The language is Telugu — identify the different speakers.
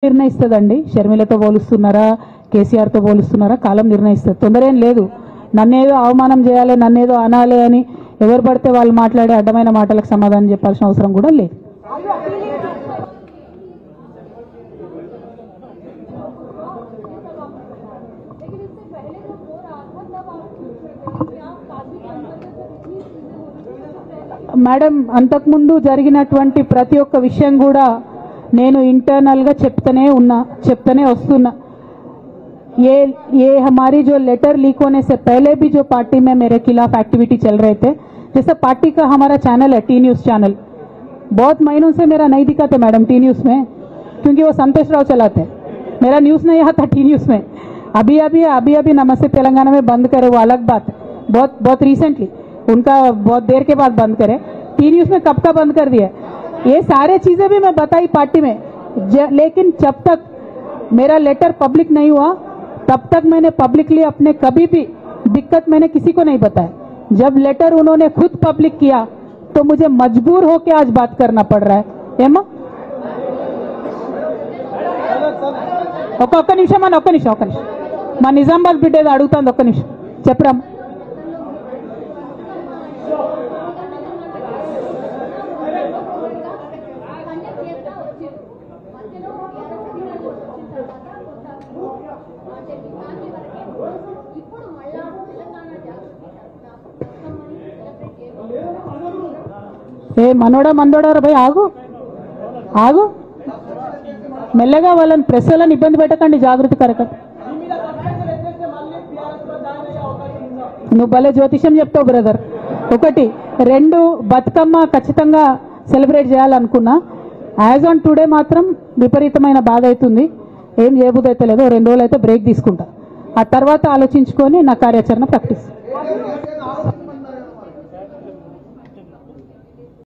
Speaker 1: నిర్ణయిస్తుందండి. షర్మిలతో పోలుస్తున్నారా, కేసీఆర్తో పోలుస్తున్నారా, కాలం నిర్ణయిస్తుంది. తొందర ఏం లేదు. నన్నేదో అవమానం చేయాలి, నన్నేదో అనాలి అని ఎవరు పడితే వాళ్ళు మాట్లాడే అడ్డమైన మాటలకు సమాధానం చెప్పాల్సిన అవసరం కూడా లేదు. మేడం, అంతకుముందు జరిగినటువంటి ప్రతి ఒక్క విషయం కూడా నేను इंटरनल చెప్తూనే వస్తున్నా. ये हमारी जो लेटर लीक होने से पहले भी जो पार्टी में मेरे खिलाफ एक्टिविटी चल रहे थे, जैसे पार्टी का हमारा चैनल है टी न्यूज़ चैनल, बहुत महीनों से मेरा नहीं दिखाते मैडम टी न्यूज़ में, क्योंकि वो संतोष राव चलाते, मेरा न्यूज़ नहीं आता टी न्यूज़ में. अभी नमस्ते तेलंगाना में बंद करे, वो अलग बात है. बहुत रिसेंटली उनका बहुत देर के बाद बंद करे. टी न्यूज़ में कब का बंद कर दिया. ये सारे चीजें भी मैं बताई पार्टी में, लेकिन जब तक मेरा लेटर पब्लिक नहीं हुआ तब तक मैंने पब्लिकली अपने कभी भी दिक्कत मैंने किसी को नहीं बताया. जब लेटर उन्होंने खुद पब्लिक किया तो मुझे मजबूर होकर आज बात करना पड़ रहा है. ఏమో ఒక్క నిమిషం మా నిజామాబాద్ బిడ్డ ఏదో అడుగుతుంది. ఒక్క నిమిషం చెప్పరా. ఏ మనోడా మందోడారా భయ్, ఆగు మెల్లగా. వాళ్ళని ప్రెస్ వాళ్ళని ఇబ్బంది పెట్టకండి, జాగృతి కరకండి. నువ్వు భలే జ్యోతిషం చెప్తావు బ్రదర్. 1 2 బతుకమ్మ ఖచ్చితంగా సెలబ్రేట్ చేయాలనుకున్నా. యాజ్ ఆన్ టుడే మాత్రం విపరీతమైన బాధ అవుతుంది. ఏం చేయబుద్ధి అయితే లేదు. 2 రోజులు అయితే బ్రేక్ తీసుకుంటా. ఆ తర్వాత ఆలోచించుకొని నా కార్యాచరణ ప్రకటిస్తాను.